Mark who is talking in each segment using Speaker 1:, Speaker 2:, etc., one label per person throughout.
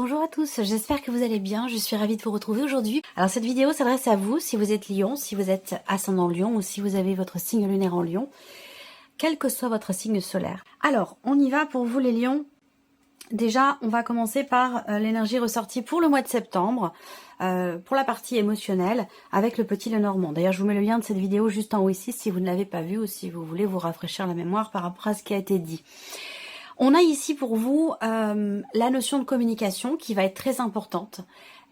Speaker 1: Bonjour à tous, j'espère que vous allez bien, je suis ravie de vous retrouver aujourd'hui. Alors cette vidéo s'adresse à vous si vous êtes Lion, si vous êtes ascendant Lion ou si vous avez votre signe lunaire en Lion, quel que soit votre signe solaire. Alors on y va pour vous les Lions. Déjà on va commencer par l'énergie ressortie pour le mois de septembre, pour la partie émotionnelle avec le petit Lenormand. D'ailleurs je vous mets le lien de cette vidéo juste en haut ici si vous ne l'avez pas vu ou si vous voulez vous rafraîchir la mémoire par rapport à ce qui a été dit. On a ici pour vous la notion de communication qui va être très importante,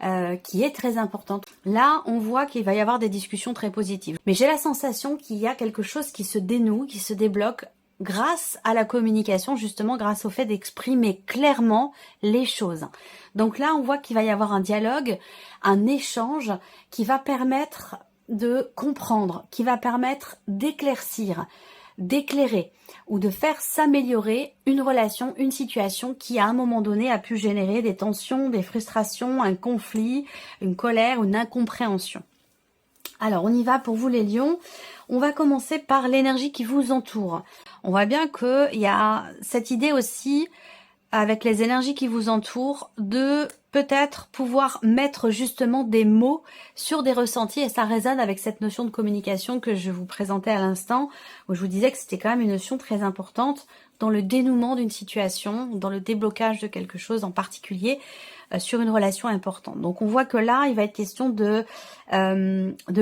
Speaker 1: Là, on voit qu'il va y avoir des discussions très positives. Mais j'ai la sensation qu'il y a quelque chose qui se dénoue, qui se débloque grâce à la communication, justement grâce au fait d'exprimer clairement les choses. Donc là, on voit qu'il va y avoir un dialogue, un échange qui va permettre de comprendre, qui va permettre d'éclaircir, d'éclairer ou de faire s'améliorer une relation, une situation qui à un moment donné a pu générer des tensions, des frustrations, un conflit, une colère, une incompréhension. Alors on y va pour vous les lions, on va commencer par l'énergie qui vous entoure. On voit bien qu'il y a cette idée aussi avec les énergies qui vous entourent, de peut-être pouvoir mettre justement des mots sur des ressentis, et ça résonne avec cette notion de communication que je vous présentais à l'instant, où je vous disais que c'était quand même une notion très importante dans le dénouement d'une situation, dans le déblocage de quelque chose en particulier, sur une relation importante. Donc on voit que là, il va être question de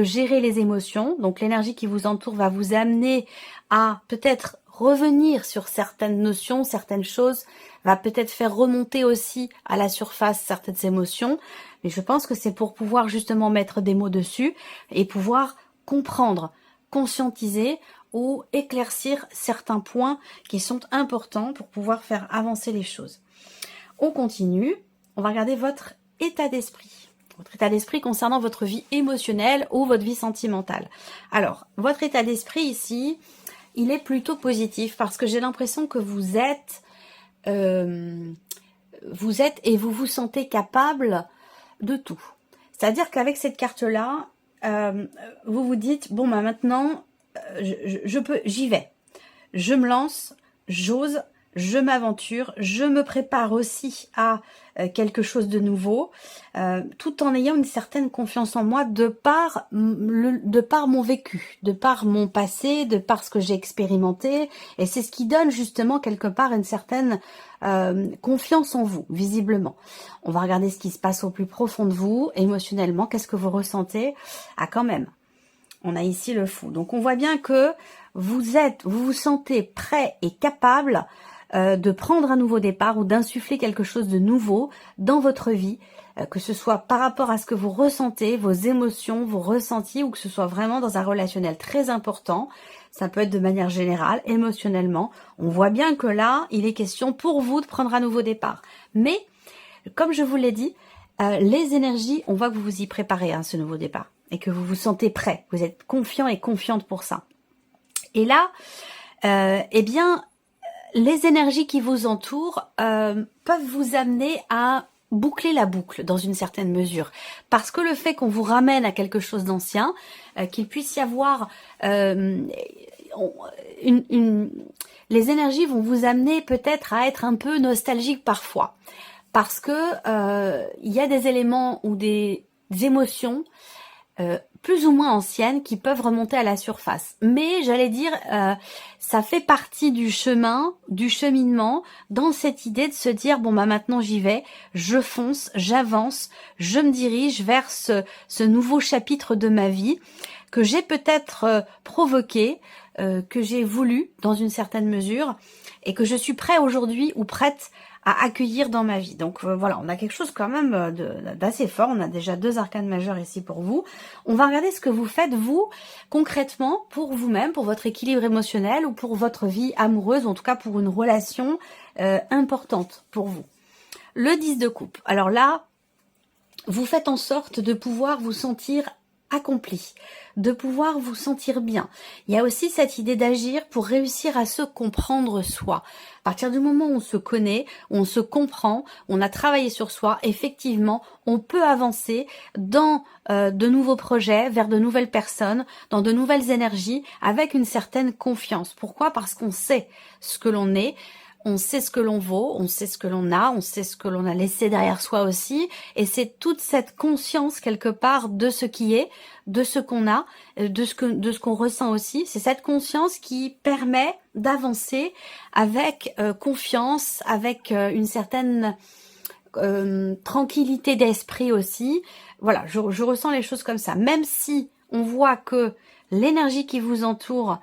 Speaker 1: gérer les émotions, donc l'énergie qui vous entoure va vous amener à peut-être revenir sur certaines notions, certaines choses, va peut-être faire remonter aussi à la surface certaines émotions, mais je pense que c'est pour pouvoir justement mettre des mots dessus et pouvoir comprendre, conscientiser ou éclaircir certains points qui sont importants pour pouvoir faire avancer les choses. On continue, on va regarder votre état d'esprit. Votre état d'esprit concernant votre vie émotionnelle ou votre vie sentimentale. Alors, votre état d'esprit ici, il est plutôt positif parce que j'ai l'impression que vous êtes et vous vous sentez capable de tout. C'est-à-dire qu'avec cette carte-là, vous vous dites, bon, bah maintenant, j'y vais. Je me lance, j'ose, je m'aventure, je me prépare aussi à quelque chose de nouveau, tout en ayant une certaine confiance en moi de par mon vécu, de par mon passé, de par ce que j'ai expérimenté, et c'est ce qui donne justement quelque part une certaine confiance en vous, visiblement. On va regarder ce qui se passe au plus profond de vous, émotionnellement, qu'est-ce que vous ressentez? Ah quand même, on a ici le fou. Donc on voit bien que vous vous sentez prêt et capable de prendre un nouveau départ ou d'insuffler quelque chose de nouveau dans votre vie, que ce soit par rapport à ce que vous ressentez, vos émotions, vos ressentis, ou que ce soit vraiment dans un relationnel très important. Ça peut être de manière générale, émotionnellement. On voit bien que là, il est question pour vous de prendre un nouveau départ. Mais, comme je vous l'ai dit, les énergies, on voit que vous vous y préparez à ce nouveau départ et que vous vous sentez prêt. Vous êtes confiant et confiante pour ça. Et là, eh bien, les énergies qui vous entourent peuvent vous amener à boucler la boucle dans une certaine mesure. Parce que le fait qu'on vous ramène à quelque chose d'ancien, qu'il puisse y avoir les énergies vont vous amener peut-être à être un peu nostalgique parfois. Parce que il y a des éléments ou des émotions plus ou moins anciennes qui peuvent remonter à la surface. Mais j'allais dire, ça fait partie du chemin, du cheminement, dans cette idée de se dire, bon bah maintenant j'y vais, je fonce, j'avance, je me dirige vers ce nouveau chapitre de ma vie que j'ai peut-être provoqué, que j'ai voulu dans une certaine mesure, et que je suis prêt aujourd'hui ou prête à accueillir dans ma vie. Donc voilà, on a quelque chose quand même d'assez fort. On a déjà 2 arcanes majeures ici pour vous. On va regarder ce que vous faites, vous, concrètement, pour vous-même, pour votre équilibre émotionnel ou pour votre vie amoureuse, ou en tout cas pour une relation importante pour vous. Le 10 de coupe. Alors là, vous faites en sorte de pouvoir vous sentir accompli, de pouvoir vous sentir bien. Il y a aussi cette idée d'agir pour réussir à se comprendre soi. À partir du moment où on se connaît, où on se comprend, on a travaillé sur soi, effectivement, on peut avancer dans de nouveaux projets, vers de nouvelles personnes, dans de nouvelles énergies, avec une certaine confiance. Pourquoi? Parce qu'on sait ce que l'on est, on sait ce que l'on vaut, on sait ce que l'on a, on sait ce que l'on a laissé derrière soi aussi, et c'est toute cette conscience quelque part de ce qui est, de ce qu'on a, de ce qu'on ressent aussi. C'est cette conscience qui permet d'avancer avec confiance, avec une certaine tranquillité d'esprit aussi. Voilà, je ressens les choses comme ça. Même si on voit que l'énergie qui vous entoure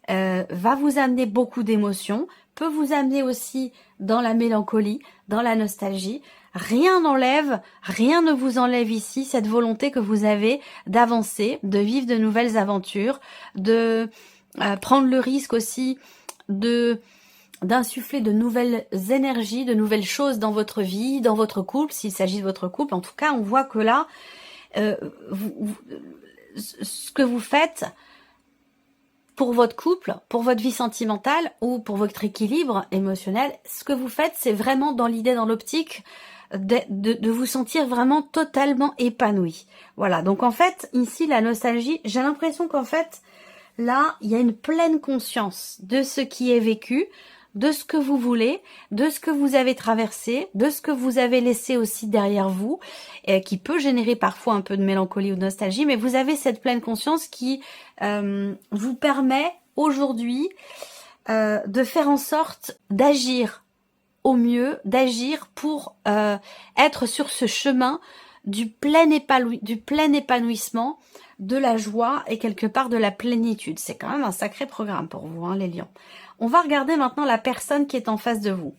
Speaker 1: va vous amener beaucoup d'émotions, peut vous amener aussi dans la mélancolie, dans la nostalgie. Rien n'enlève, rien ne vous enlève ici cette volonté que vous avez d'avancer, de vivre de nouvelles aventures, de prendre le risque aussi d'insuffler de nouvelles énergies, de nouvelles choses dans votre vie, dans votre couple, s'il s'agit de votre couple. En tout cas, on voit que là, ce que vous faites pour votre couple, pour votre vie sentimentale ou pour votre équilibre émotionnel, ce que vous faites, c'est vraiment dans l'idée, dans l'optique de vous sentir vraiment totalement épanoui. Voilà, donc en fait, ici, la nostalgie, j'ai l'impression qu'en fait, là, il y a une pleine conscience de ce qui est vécu, de ce que vous voulez, de ce que vous avez traversé, de ce que vous avez laissé aussi derrière vous, qui peut générer parfois un peu de mélancolie ou de nostalgie, mais vous avez cette pleine conscience qui vous permet aujourd'hui de faire en sorte d'agir au mieux, d'agir pour être sur ce chemin du plein épanouissement, de la joie et quelque part de la plénitude. C'est quand même un sacré programme pour vous, hein, les lions. On va regarder maintenant la personne qui est en face de vous.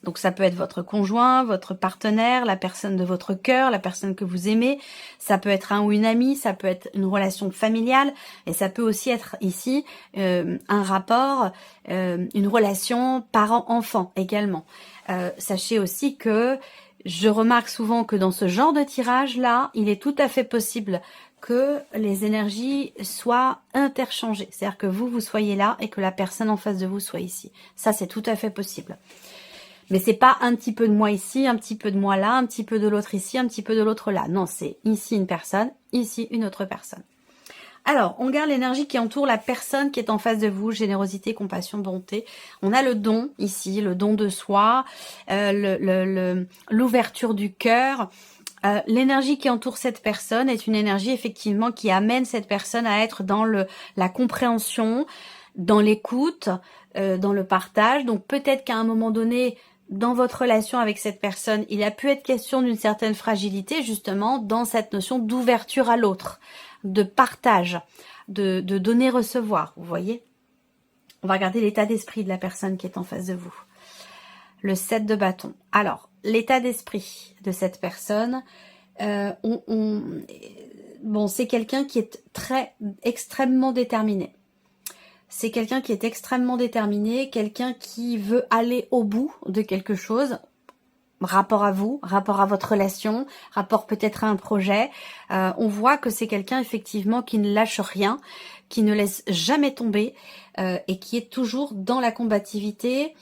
Speaker 1: Donc ça peut être votre conjoint, votre partenaire, la personne de votre cœur, la personne que vous aimez. Ça peut être un ou une amie, ça peut être une relation familiale. Et ça peut aussi être ici un rapport, une relation parent-enfant également. Sachez aussi que je remarque souvent que dans ce genre de tirage-là, il est tout à fait possible que les énergies soient interchangées. C'est-à-dire que vous soyez là et que la personne en face de vous soit ici. Ça, c'est tout à fait possible. Mais c'est pas un petit peu de moi ici, un petit peu de moi là, un petit peu de l'autre ici, un petit peu de l'autre là. Non, c'est ici une personne, ici une autre personne. Alors, on garde l'énergie qui entoure la personne qui est en face de vous, générosité, compassion, bonté. On a le don ici, le don de soi, l'ouverture du cœur. L'énergie qui entoure cette personne est une énergie effectivement qui amène cette personne à être dans la compréhension, dans l'écoute, dans le partage. Donc peut-être qu'à un moment donné, dans votre relation avec cette personne, il a pu être question d'une certaine fragilité justement dans cette notion d'ouverture à l'autre, de partage, de donner-recevoir, vous voyez. On va regarder l'état d'esprit de la personne qui est en face de vous. Le 7 de bâton. Alors, l'état d'esprit de cette personne, bon, c'est quelqu'un qui est extrêmement déterminé. C'est quelqu'un qui est extrêmement déterminé, quelqu'un qui veut aller au bout de quelque chose, rapport à vous, rapport à votre relation, rapport peut-être à un projet. On voit que c'est quelqu'un effectivement qui ne lâche rien, qui ne laisse jamais tomber et qui est toujours dans la combativité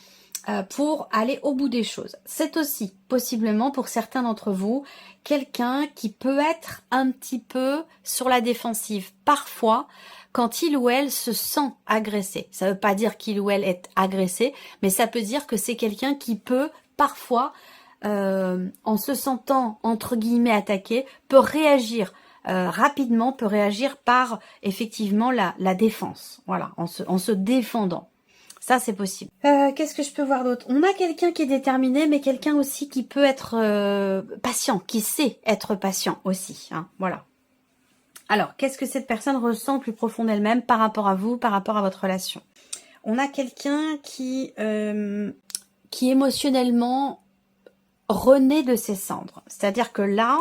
Speaker 1: pour aller au bout des choses. C'est aussi possiblement pour certains d'entre vous quelqu'un qui peut être un petit peu sur la défensive parfois quand il ou elle se sent agressé. Ça ne veut pas dire qu'il ou elle est agressé, mais ça peut dire que c'est quelqu'un qui peut parfois, en se sentant entre guillemets attaqué, peut réagir rapidement, peut réagir par effectivement la défense, voilà, en se défendant. Ça, c'est possible. Qu'est-ce que je peux voir d'autre? On a quelqu'un qui est déterminé, mais quelqu'un aussi qui peut être patient, qui sait être patient aussi. Hein, voilà. Alors, qu'est-ce que cette personne ressent plus profond d'elle-même par rapport à vous, par rapport à votre relation? On a quelqu'un qui émotionnellement renaît de ses cendres. C'est-à-dire que là,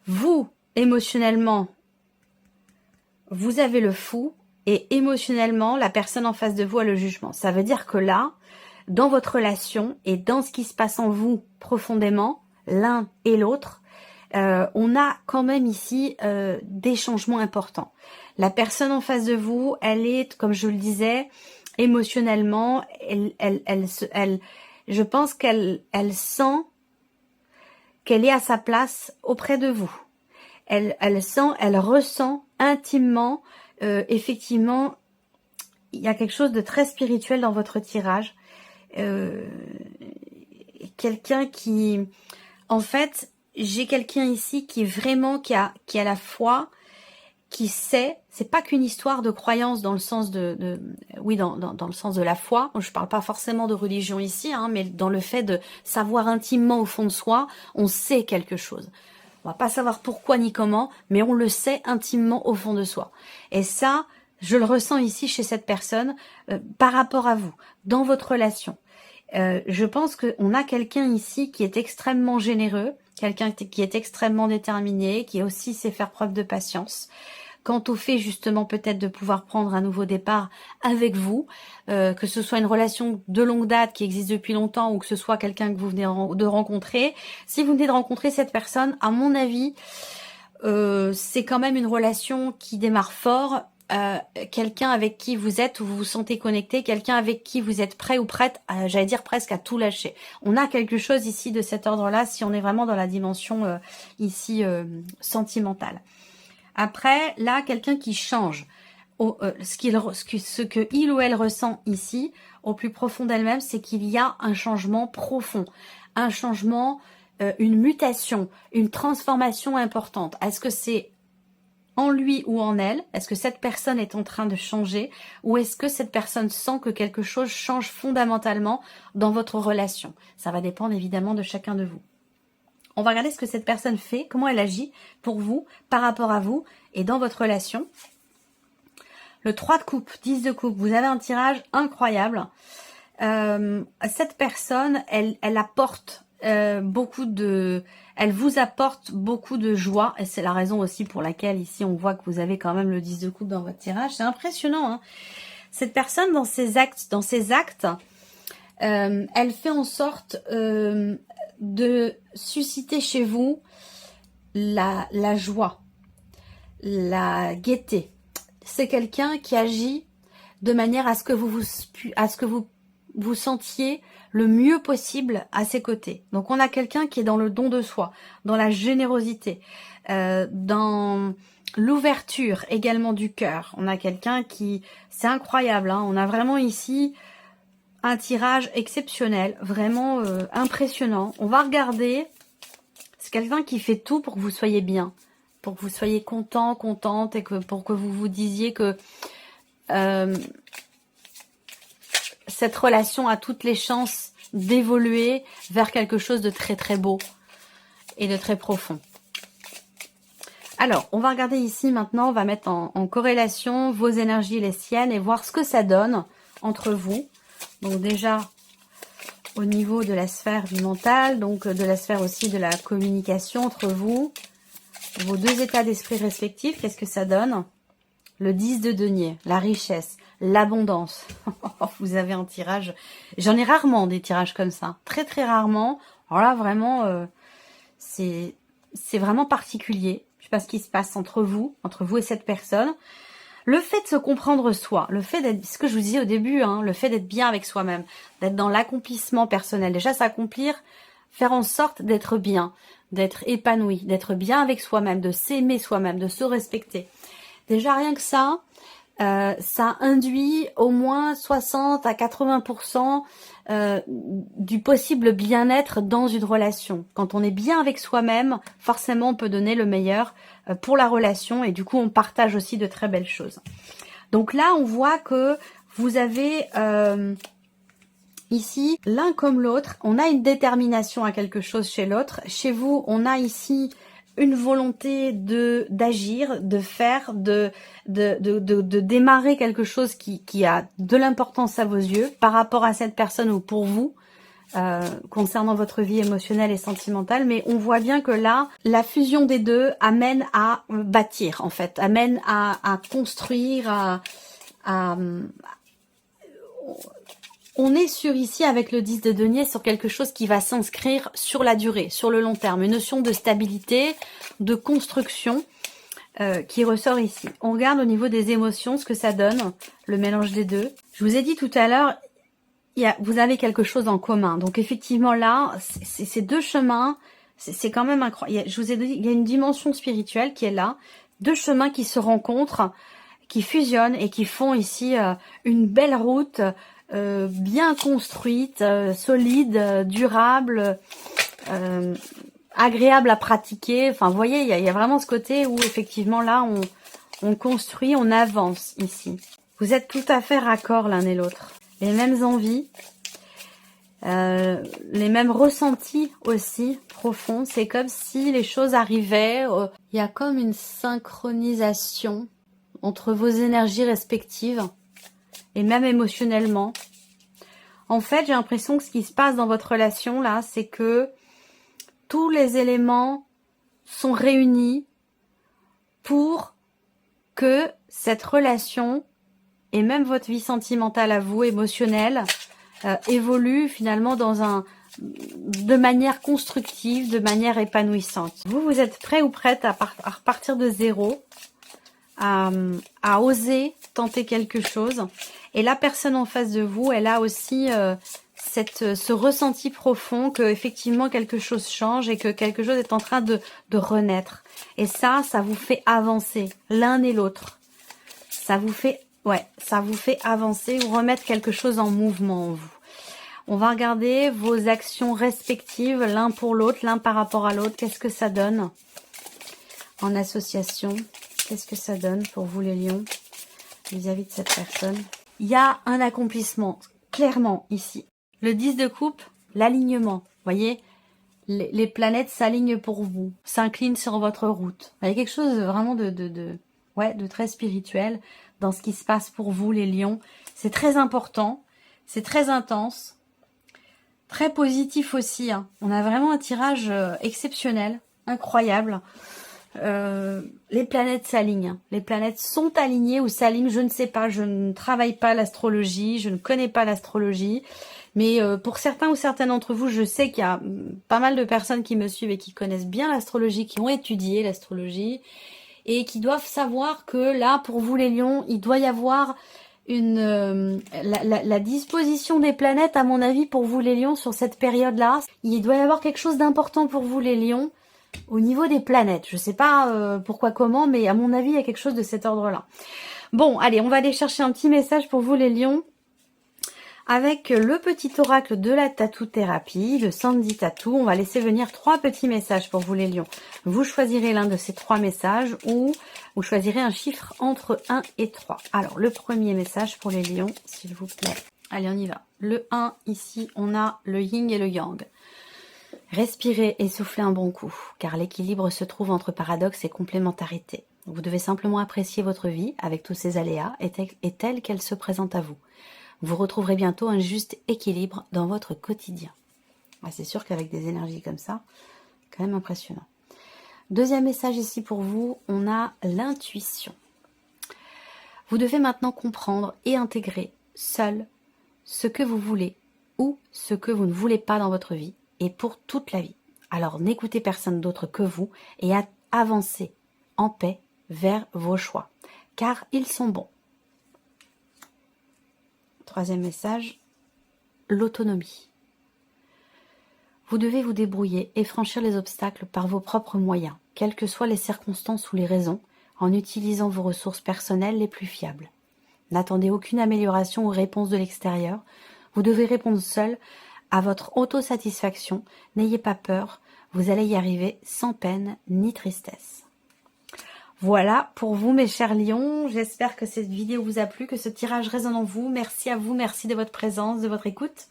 Speaker 1: vous, émotionnellement, vous avez le fou, et émotionnellement, la personne en face de vous a le jugement. Ça veut dire que là, dans votre relation et dans ce qui se passe en vous profondément, l'un et l'autre, on a quand même ici des changements importants. La personne en face de vous, elle est, comme je le disais, émotionnellement, je pense qu'elle sent qu'elle est à sa place auprès de vous. Elle ressent intimement, effectivement, il y a quelque chose de très spirituel dans votre tirage. quelqu'un qui... En fait, j'ai quelqu'un ici qui est vraiment, qui a la foi, qui sait, c'est pas qu'une histoire de croyance dans le sens oui, dans le sens de la foi. Je parle pas forcément de religion ici, hein, mais dans le fait de savoir intimement au fond de soi, on sait quelque chose. On va pas savoir pourquoi ni comment, mais on le sait intimement au fond de soi. Et ça, je le ressens ici chez cette personne par rapport à vous, dans votre relation. Je pense qu'on a quelqu'un ici qui est extrêmement généreux, quelqu'un qui est extrêmement déterminé, qui aussi sait faire preuve de patience. Quant au fait justement peut-être de pouvoir prendre un nouveau départ avec vous, que ce soit une relation de longue date qui existe depuis longtemps ou que ce soit quelqu'un que vous venez de rencontrer, si vous venez de rencontrer cette personne, à mon avis, c'est quand même une relation qui démarre fort, quelqu'un avec qui vous êtes ou vous vous sentez connecté, quelqu'un avec qui vous êtes prêt ou prête, j'allais dire presque à tout lâcher. On a quelque chose ici de cet ordre-là si on est vraiment dans la dimension ici sentimentale. Après, là, quelqu'un qui change. Ce que il ou elle ressent ici, au plus profond d'elle-même, c'est qu'il y a un changement profond. Un changement, une mutation, une transformation importante. Est-ce que c'est en lui ou en elle? Est-ce que cette personne est en train de changer? Ou est-ce que cette personne sent que quelque chose change fondamentalement dans votre relation? Ça va dépendre évidemment de chacun de vous. On va regarder ce que cette personne fait, comment elle agit pour vous, par rapport à vous et dans votre relation. Le 3 de coupe, 10 de coupe, vous avez un tirage incroyable. Cette personne, elle apporte beaucoup de... Elle vous apporte beaucoup de joie et c'est la raison aussi pour laquelle ici on voit que vous avez quand même le 10 de coupe dans votre tirage. C'est impressionnant, hein. Cette personne dans ses actes, elle fait en sorte de susciter chez vous la joie, la gaieté. C'est quelqu'un qui agit de manière à ce que vous sentiez le mieux possible à ses côtés. Donc on a quelqu'un qui est dans le don de soi, dans la générosité, dans l'ouverture également du cœur. On a quelqu'un qui... C'est incroyable, hein, on a vraiment ici un tirage exceptionnel, vraiment impressionnant. On va regarder, c'est quelqu'un qui fait tout pour que vous soyez bien, pour que vous soyez content, contente, et pour que vous vous disiez que cette relation a toutes les chances d'évoluer vers quelque chose de très très beau et de très profond. Alors, on va regarder ici maintenant, on va mettre en corrélation vos énergies et les siennes et voir ce que ça donne entre vous. Donc déjà, au niveau de la sphère du mental, donc de la sphère aussi de la communication entre vous, vos deux états d'esprit respectifs, qu'est-ce que ça donne? Le 10 de denier, la richesse, l'abondance. Vous avez un tirage, j'en ai rarement des tirages comme ça, très très rarement. Alors là, vraiment, c'est vraiment particulier. Je sais pas ce qui se passe entre vous et cette personne. Le fait de se comprendre soi, le fait d'être, ce que je vous disais au début, hein, le fait d'être bien avec soi-même, d'être dans l'accomplissement personnel, déjà s'accomplir, faire en sorte d'être bien, d'être épanoui, d'être bien avec soi-même, de s'aimer soi-même, de se respecter. Déjà rien que ça, ça induit au moins 60 à 80% du possible bien-être dans une relation. Quand on est bien avec soi-même, forcément on peut donner le meilleur pour la relation et du coup on partage aussi de très belles choses. Donc là on voit que vous avez ici l'un comme l'autre, on a une détermination à quelque chose chez l'autre. Chez vous on a ici une volonté d'agir, de faire, de démarrer quelque chose qui a de l'importance à vos yeux par rapport à cette personne ou pour vous, concernant votre vie émotionnelle et sentimentale. Mais on voit bien que là, la fusion des deux amène à bâtir, en fait, amène à construire, on est sur ici, avec le 10 de denier, sur quelque chose qui va s'inscrire sur la durée, sur le long terme. Une notion de stabilité, de construction qui ressort ici. On regarde au niveau des émotions ce que ça donne, le mélange des deux. Je vous ai dit tout à l'heure, vous avez quelque chose en commun. Donc effectivement là, ces deux chemins, c'est quand même incroyable. Je vous ai dit, il y a une dimension spirituelle qui est là. Deux chemins qui se rencontrent, qui fusionnent et qui font ici une belle route, bien construite, solide, durable, agréable à pratiquer. Enfin, vous voyez, il y a vraiment ce côté où effectivement là, on construit, on avance ici. Vous êtes tout à fait raccord l'un et l'autre. Les mêmes envies, les mêmes ressentis aussi profonds. C'est comme si les choses arrivaient. Il y a comme une synchronisation entre vos énergies respectives et même émotionnellement. En fait, j'ai l'impression que ce qui se passe dans votre relation là, c'est que tous les éléments sont réunis pour que cette relation et même votre vie sentimentale à vous, émotionnelle, évolue finalement de manière constructive, de manière épanouissante. Vous êtes prêt ou prête à repartir de zéro, à oser tenter quelque chose. Et la personne en face de vous, elle a aussi ce ressenti profond que effectivement quelque chose change et que quelque chose est en train de renaître. Et ça vous fait avancer l'un et l'autre. Ça vous fait avancer ou remettre quelque chose en mouvement en vous. On va regarder vos actions respectives l'un pour l'autre, l'un par rapport à l'autre. Qu'est-ce que ça donne en association? Qu'est-ce que ça donne pour vous les lions vis-à-vis de cette personne? Il y a un accomplissement, clairement ici. Le 10 de coupe, l'alignement. Vous voyez, les planètes s'alignent pour vous, s'inclinent sur votre route. Il y a quelque chose vraiment de très spirituel dans ce qui se passe pour vous les lions. C'est très important, c'est très intense, très positif aussi. Hein. On a vraiment un tirage exceptionnel, incroyable. Les planètes s'alignent. Les planètes sont alignées ou s'alignent, je ne sais pas. Je ne travaille pas l'astrologie, je ne connais pas l'astrologie. Mais pour certains ou certaines d'entre vous, je sais qu'il y a pas mal de personnes qui me suivent et qui connaissent bien l'astrologie, qui ont étudié l'astrologie et qui doivent savoir que là, pour vous les lions, il doit y avoir la disposition des planètes, à mon avis, pour vous les lions, sur cette période-là. Il doit y avoir quelque chose d'important pour vous les lions au niveau des planètes. Je sais pas pourquoi, comment, mais à mon avis, il y a quelque chose de cet ordre-là. Bon, allez, on va aller chercher un petit message pour vous les lions. Avec le petit oracle de la tatou-thérapie, le Sandy Tattoo, on va laisser venir 3 petits messages pour vous les lions. Vous choisirez l'un de ces 3 messages ou vous choisirez un chiffre entre 1 et 3. Alors, le premier message pour les lions, s'il vous plaît. Allez, on y va. Le 1, ici, on a le yin et le yang. Respirez et soufflez un bon coup, car l'équilibre se trouve entre paradoxe et complémentarité. Vous devez simplement apprécier votre vie avec tous ses aléas et telle qu'elle se présente à vous. Vous retrouverez bientôt un juste équilibre dans votre quotidien. Ah, c'est sûr qu'avec des énergies comme ça, quand même impressionnant. Deuxième message ici pour vous, on a l'intuition. Vous devez maintenant comprendre et intégrer seul ce que vous voulez ou ce que vous ne voulez pas dans votre vie et pour toute la vie. Alors n'écoutez personne d'autre que vous et avancez en paix vers vos choix, car ils sont bons. Troisième message, l'autonomie. Vous devez vous débrouiller et franchir les obstacles par vos propres moyens, quelles que soient les circonstances ou les raisons, en utilisant vos ressources personnelles les plus fiables. N'attendez aucune amélioration ou réponse de l'extérieur. Vous devez répondre seul à votre autosatisfaction. N'ayez pas peur, vous allez y arriver sans peine ni tristesse. Voilà pour vous mes chers lions, j'espère que cette vidéo vous a plu, que ce tirage résonne en vous. Merci à vous, merci de votre présence, de votre écoute,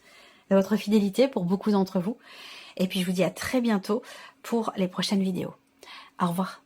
Speaker 1: de votre fidélité pour beaucoup d'entre vous. Et puis je vous dis à très bientôt pour les prochaines vidéos. Au revoir.